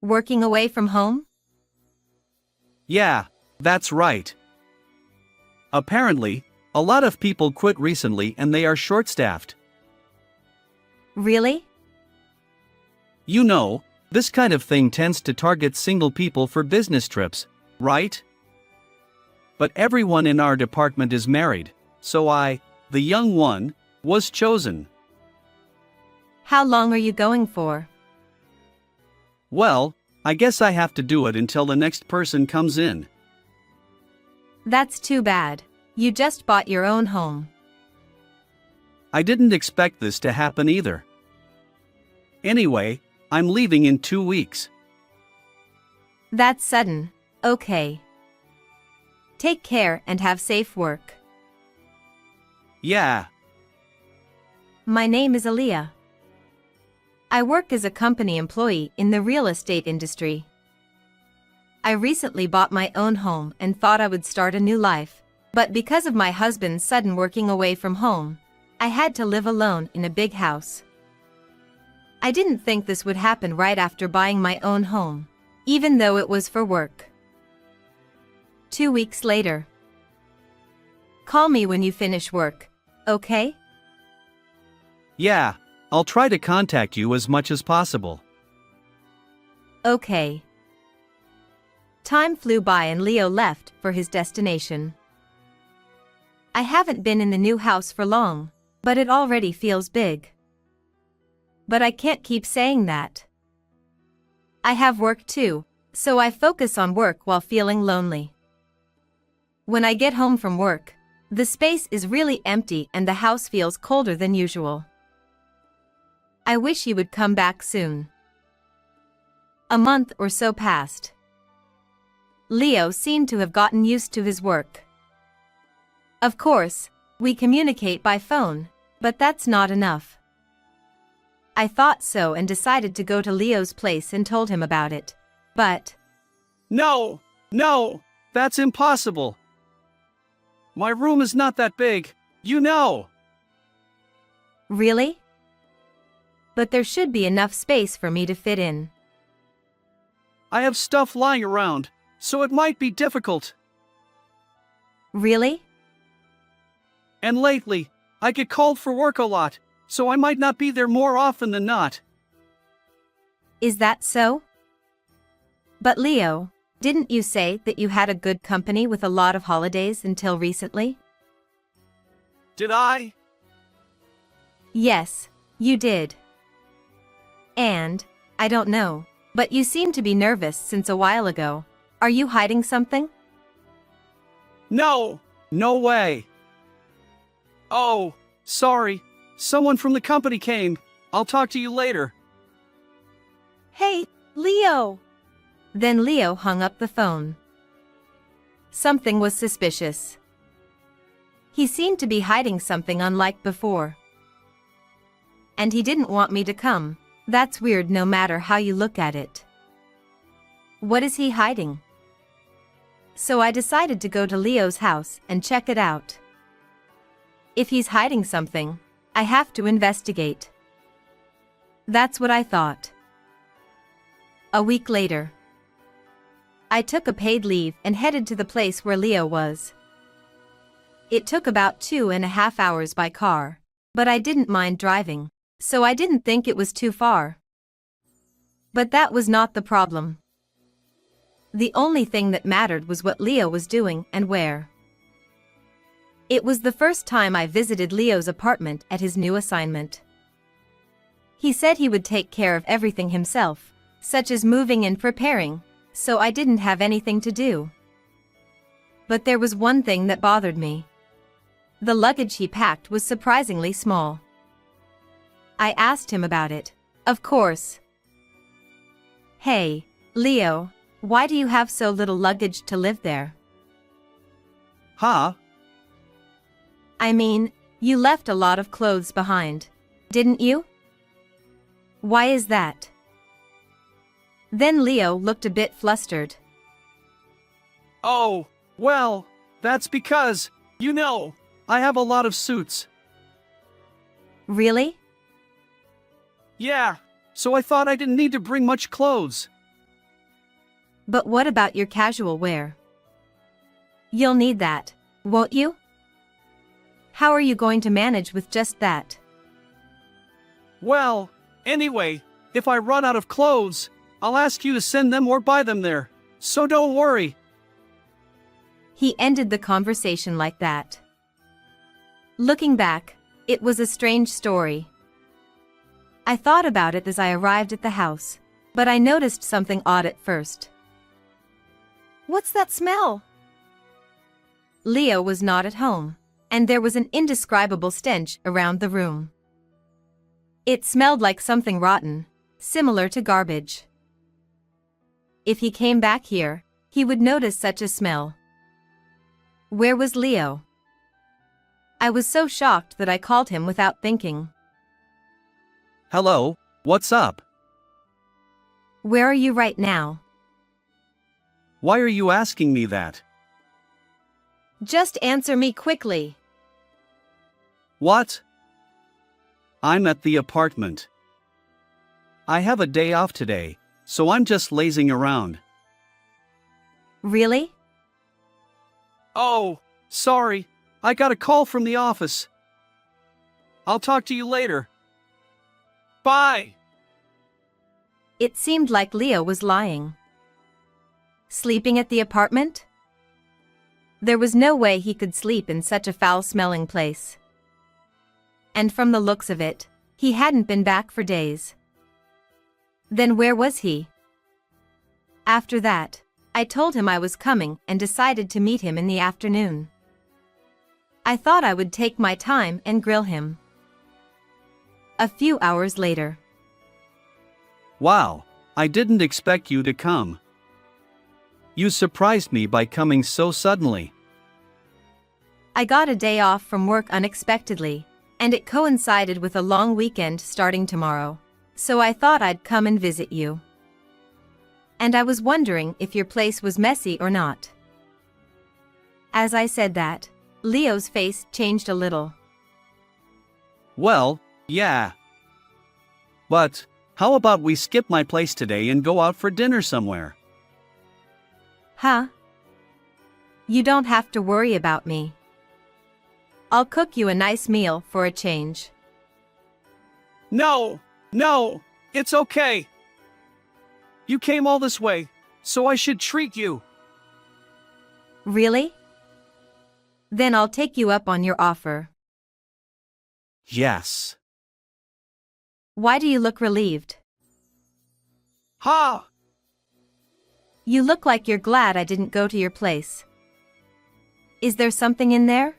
Working away from home? Yeah, that's right. Apparently, a lot of people quit recently and they are short-staffed. Really? You know, this kind of thing tends to target single people for business trips, right? But everyone in our department is married, so I, the young one, was chosen. How long are you going for? Well, I guess I have to do it until the next person comes in. That's too bad. You just bought your own home. I didn't expect this to happen either. Anyway, I'm leaving in 2 weeks. That's sudden. Okay. Take care and have safe work. Yeah. My name is Aaliyah. I work as a company employee in the real estate industry. I recently bought my own home and thought I would start a new life, but because of my husband's sudden working away from home, I had to live alone in a big house. I didn't think this would happen right after buying my own home, even though it was for work. 2 weeks later. Call me when you finish work, okay? Yeah, I'll try to contact you as much as possible. Okay. Time flew by and Leo left for his destination. I haven't been in the new house for long, but it already feels big. But I can't keep saying that. I have work too, so I focus on work while feeling lonely. When I get home from work, the space is really empty and the house feels colder than usual. I wish he would come back soon. A month or so passed. Leo seemed to have gotten used to his work. Of course, we communicate by phone, but that's not enough. I thought so and decided to go to Leo's place and told him about it. But... No, that's impossible. My room is not that big, you know. Really? But there should be enough space for me to fit in. I have stuff lying around, so it might be difficult. Really? And lately, I get called for work a lot, so I might not be there more often than not. Is that so? But Leo, didn't you say that you had a good company with a lot of holidays until recently? Did I? Yes, you did. And, I don't know, but you seem to be nervous since a while ago. Are you hiding something? No way. Oh, sorry. Someone from the company came. I'll talk to you later. Hey, Leo! Then Leo hung up the phone. Something was suspicious. He seemed to be hiding something unlike before. And he didn't want me to come. That's weird no matter how you look at it. What is he hiding? So I decided to go to Leo's house and check it out. If he's hiding something, I have to investigate. That's what I thought. A week later, I took a paid leave and headed to the place where Leo was. It took about 2.5 hours by car, but I didn't mind driving, so I didn't think it was too far. But that was not the problem. The only thing that mattered was what Leo was doing and where. It was the first time I visited Leo's apartment at his new assignment. He said he would take care of everything himself, such as moving and preparing, so I didn't have anything to do. But there was one thing that bothered me. The luggage he packed was surprisingly small. I asked him about it, of course. Hey, Leo, why do you have so little luggage to live there? Huh? I mean, you left a lot of clothes behind, didn't you? Why is that? Then Leo looked a bit flustered. Oh, well, that's because, I have a lot of suits. Really? Yeah, so I thought I didn't need to bring much clothes. But what about your casual wear? You'll need that, won't you? How are you going to manage with just that? Well, anyway, if I run out of clothes, I'll ask you to send them or buy them there. So don't worry. He ended the conversation like that. Looking back, it was a strange story. I thought about it as I arrived at the house, but I noticed something odd at first. What's that smell? Leo was not at home, and there was an indescribable stench around the room. It smelled like something rotten, similar to garbage. If he came back here, he would notice such a smell. Where was Leo? I was so shocked that I called him without thinking. Hello, what's up? Where are you right now? Why are you asking me that? Just answer me quickly. What? I'm at the apartment. I have a day off today, so I'm just lazing around. Really? Oh, sorry, I got a call from the office. I'll talk to you later. Bye! It seemed like Leo was lying. Sleeping at the apartment? There was no way he could sleep in such a foul-smelling place. And from the looks of it, he hadn't been back for days. Then where was he? After that, I told him I was coming and decided to meet him in the afternoon. I thought I would take my time and grill him. A few hours later. Wow, I didn't expect you to come. You surprised me by coming so suddenly. I got a day off from work unexpectedly, and it coincided with a long weekend starting tomorrow, so I thought I'd come and visit you. And I was wondering if your place was messy or not. As I said that, Leo's face changed a little. Well, yeah. But, how about we skip my place today and go out for dinner somewhere? Huh? You don't have to worry about me. I'll cook you a nice meal for a change. No, it's okay. You came all this way, so I should treat you. Really? Then I'll take you up on your offer. Yes. Why do you look relieved? Ha! You look like you're glad I didn't go to your place. Is there something in there?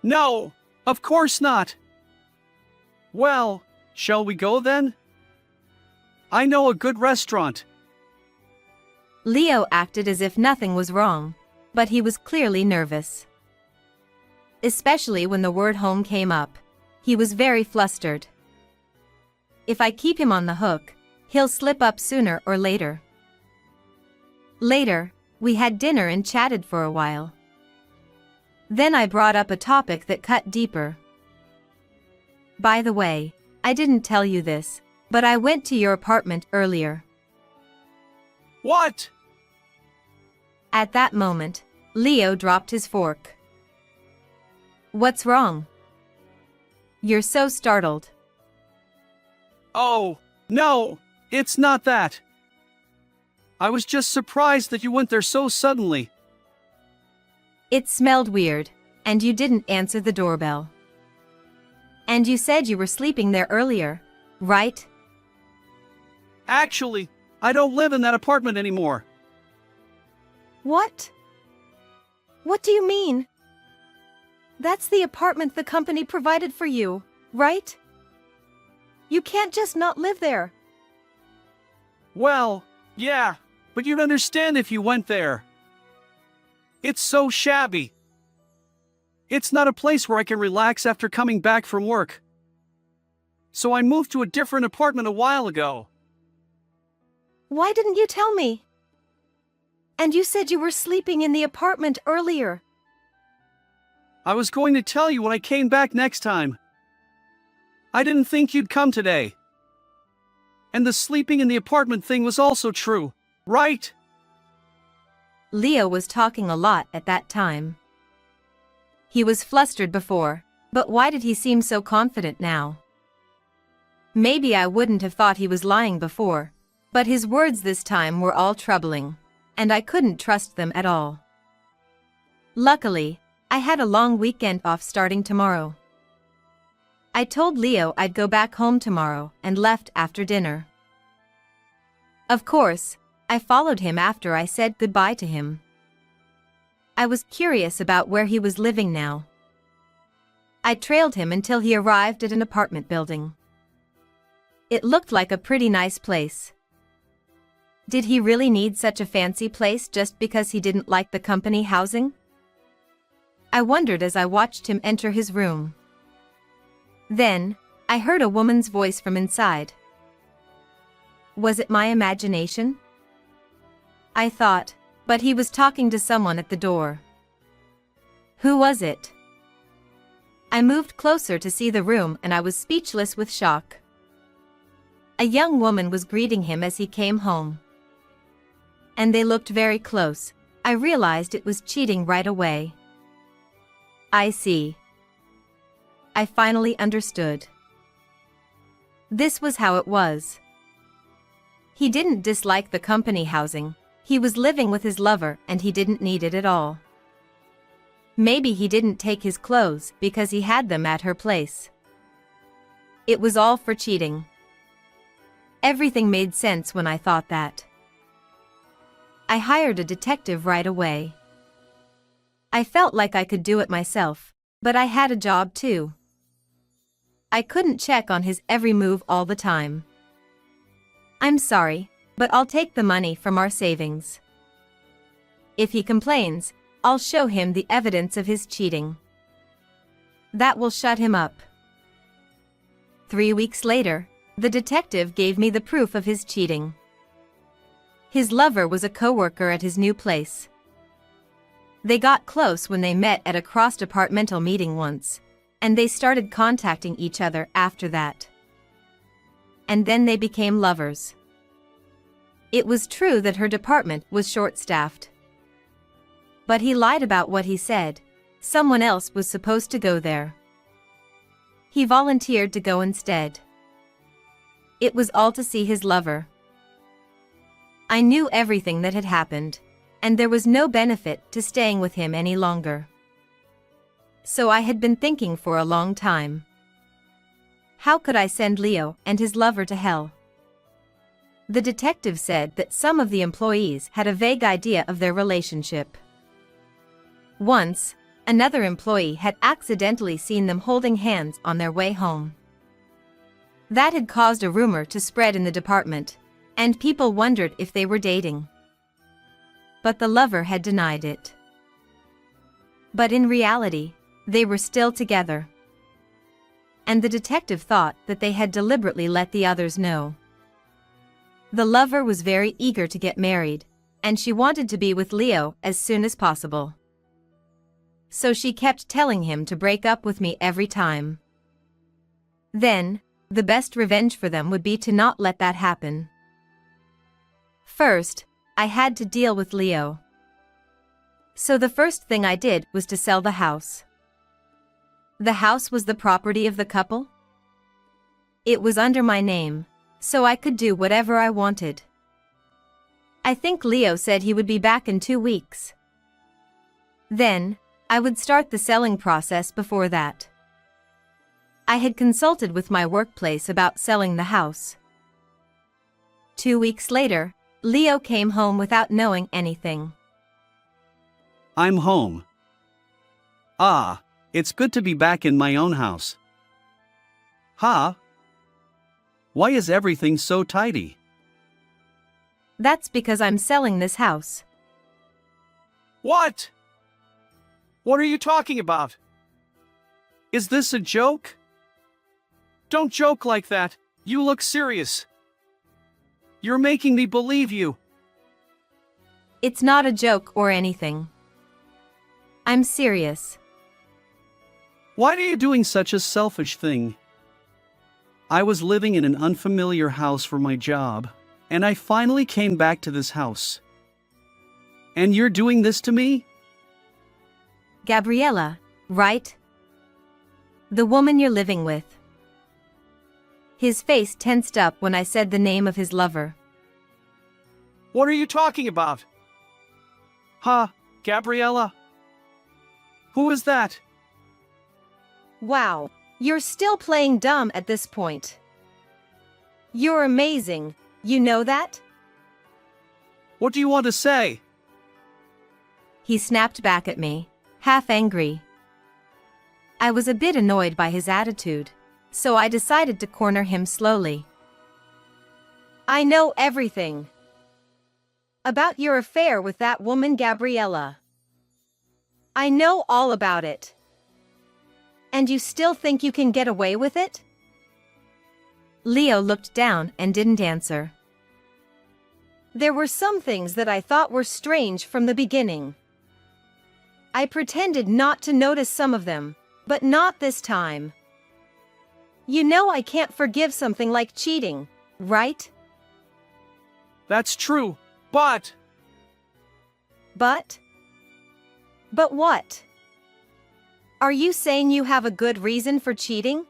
No, of course not. Well, shall we go then? I know a good restaurant. Leo acted as if nothing was wrong, but he was clearly nervous. Especially when the word home came up, he was very flustered. If I keep him on the hook, he'll slip up sooner or later. Later, we had dinner and chatted for a while. Then I brought up a topic that cut deeper. By the way, I didn't tell you this, but I went to your apartment earlier. What? At that moment, Leo dropped his fork. What's wrong? You're so startled. Oh, no, it's not that. I was just surprised that you went there so suddenly. It smelled weird, and you didn't answer the doorbell. And you said you were sleeping there earlier, right? Actually, I don't live in that apartment anymore. What? What do you mean? That's the apartment the company provided for you, right? You can't just not live there. Well, yeah, but you'd understand if you went there. It's so shabby. It's not a place where I can relax after coming back from work. So I moved to a different apartment a while ago. Why didn't you tell me? And you said you were sleeping in the apartment earlier. I was going to tell you when I came back next time. I didn't think you'd come today. And the sleeping in the apartment thing was also true, right? Leo was talking a lot at that time. He was flustered before, but why did he seem so confident now? Maybe I wouldn't have thought he was lying before, but his words this time were all troubling, and I couldn't trust them at all. Luckily, I had a long weekend off starting tomorrow. I told Leo I'd go back home tomorrow and left after dinner. Of course, I followed him after I said goodbye to him. I was curious about where he was living now. I trailed him until he arrived at an apartment building. It looked like a pretty nice place. Did he really need such a fancy place just because he didn't like the company housing? I wondered as I watched him enter his room. Then, I heard a woman's voice from inside. Was it my imagination? I thought, but he was talking to someone at the door. Who was it? I moved closer to see the room and I was speechless with shock. A young woman was greeting him as he came home. And they looked very close. I realized it was cheating right away. I see. I finally understood. This was how it was. He didn't dislike the company housing. He was living with his lover and he didn't need it at all. Maybe he didn't take his clothes because he had them at her place. It was all for cheating. Everything made sense when I thought that. I hired a detective right away. I felt like I could do it myself, but I had a job too. I couldn't check on his every move all the time. I'm sorry, but I'll take the money from our savings. If he complains, I'll show him the evidence of his cheating. That will shut him up. 3 weeks later, the detective gave me the proof of his cheating. His lover was a coworker at his new place. They got close when they met at a cross-departmental meeting once, and they started contacting each other after that. And then they became lovers. It was true that her department was short-staffed. But he lied about what he said. Someone else was supposed to go there. He volunteered to go instead. It was all to see his lover. I knew everything that had happened, and there was no benefit to staying with him any longer. So I had been thinking for a long time. How could I send Leo and his lover to hell? The detective said that some of the employees had a vague idea of their relationship. Once, another employee had accidentally seen them holding hands on their way home. That had caused a rumor to spread in the department, and people wondered if they were dating. But the lover had denied it. But in reality, they were still together. And the detective thought that they had deliberately let the others know. The lover was very eager to get married, and she wanted to be with Leo as soon as possible. So she kept telling him to break up with me every time. Then, the best revenge for them would be to not let that happen. First, I had to deal with Leo. So the first thing I did was to sell the house. The house was the property of the couple. It was under my name, so I could do whatever I wanted. I think Leo said he would be back in 2 weeks. Then, I would start the selling process before that. I had consulted with my workplace about selling the house. 2 weeks later, Leo came home without knowing anything. I'm home. Ah, it's good to be back in my own house. Huh? Why is everything so tidy? That's because I'm selling this house. What? What are you talking about? Is this a joke? Don't joke like that. You look serious. You're making me believe you. It's not a joke or anything. I'm serious. Why are you doing such a selfish thing? I was living in an unfamiliar house for my job. And I finally came back to this house. And you're doing this to me? Gabriella, right? The woman you're living with. His face tensed up when I said the name of his lover. What are you talking about? Huh, Gabriella? Who is that? Wow, you're still playing dumb at this point. You're amazing, you know that? What do you want to say? He snapped back at me, half angry. I was a bit annoyed by his attitude, so I decided to corner him slowly. I know everything about your affair with that woman Gabriella. I know all about it. And you still think you can get away with it? Leo looked down and didn't answer. There were some things that I thought were strange from the beginning. I pretended not to notice some of them, but not this time. You know I can't forgive something like cheating, right? That's true, but... But? But what? Are you saying you have a good reason for cheating?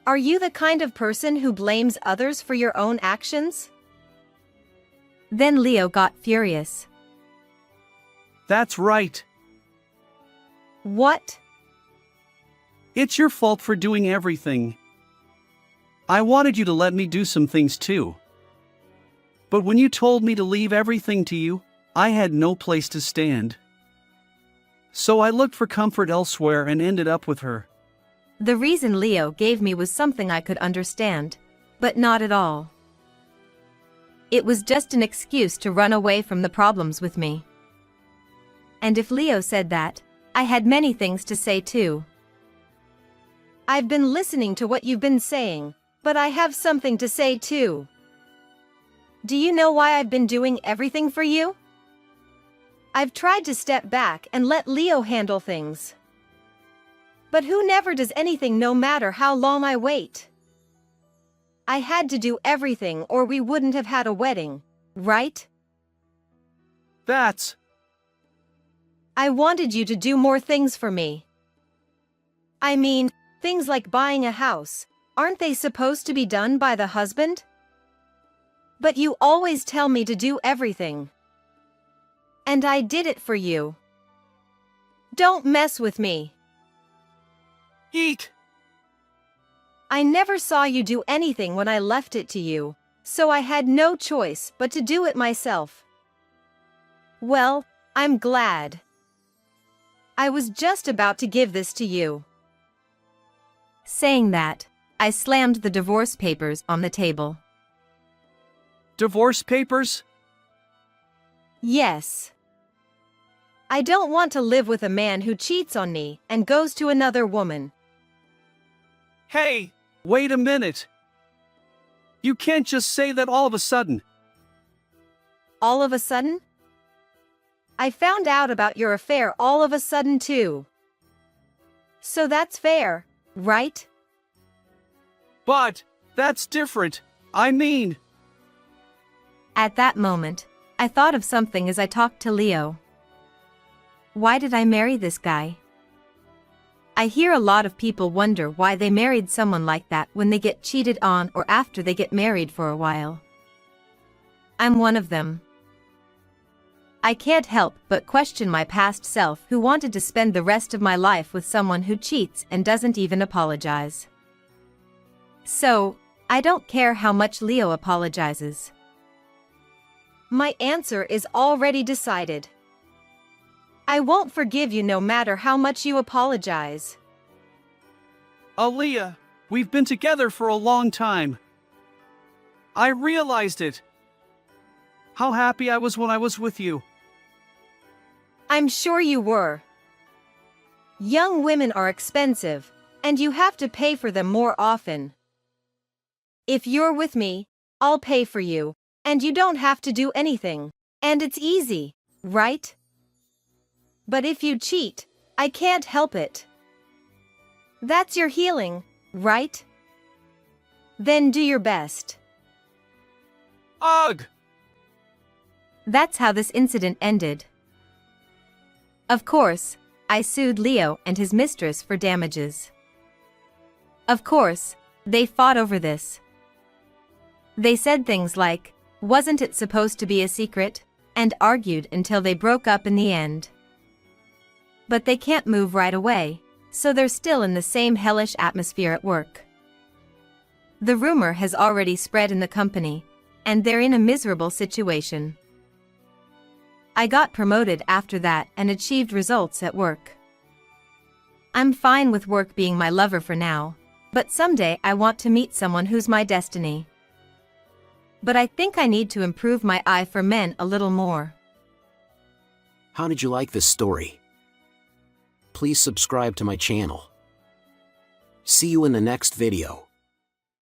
Are you the kind of person who blames others for your own actions? Then Leo got furious. That's right. What? It's your fault for doing everything. I wanted you to let me do some things too. But when you told me to leave everything to you, I had no place to stand. So I looked for comfort elsewhere and ended up with her. The reason Leo gave me was something I could understand, but not at all. It was just an excuse to run away from the problems with me. And if Leo said that, I had many things to say too. I've been listening to what you've been saying, but I have something to say too. Do you know why I've been doing everything for you? I've tried to step back and let Leo handle things. But who never does anything no matter how long I wait? I had to do everything or we wouldn't have had a wedding, right? That's... I wanted you to do more things for me. I mean, things like buying a house, aren't they supposed to be done by the husband? But you always tell me to do everything. And I did it for you. Don't mess with me. Eek! I never saw you do anything when I left it to you, so I had no choice but to do it myself. Well, I'm glad. I was just about to give this to you. Saying that, I slammed the divorce papers on the table. Divorce papers? Yes. I don't want to live with a man who cheats on me and goes to another woman. Hey, wait a minute. You can't just say that all of a sudden. All of a sudden? I found out about your affair all of a sudden too. So that's fair, right? But, that's different. I mean... At that moment, I thought of something as I talked to Leo. Why did I marry this guy? I hear a lot of people wonder why they married someone like that when they get cheated on or after they get married for a while. I'm one of them. I can't help but question my past self who wanted to spend the rest of my life with someone who cheats and doesn't even apologize. So, I don't care how much Leo apologizes. My answer is already decided. I won't forgive you no matter how much you apologize. Aaliyah, we've been together for a long time. I realized it. How happy I was when I was with you. I'm sure you were. Young women are expensive, and you have to pay for them more often. If you're with me, I'll pay for you, and you don't have to do anything, and it's easy, right? But if you cheat, I can't help it. That's your healing, right? Then do your best. Ugh! That's how this incident ended. Of course, I sued Leo and his mistress for damages. Of course, they fought over this. They said things like, "Wasn't it supposed to be a secret?" and argued until they broke up in the end. But they can't move right away, so they're still in the same hellish atmosphere at work. The rumor has already spread in the company, and they're in a miserable situation. I got promoted after that and achieved results at work. I'm fine with work being my lover for now, but someday I want to meet someone who's my destiny. But I think I need to improve my eye for men a little more. How did you like this story? Please subscribe to my channel. See you in the next video.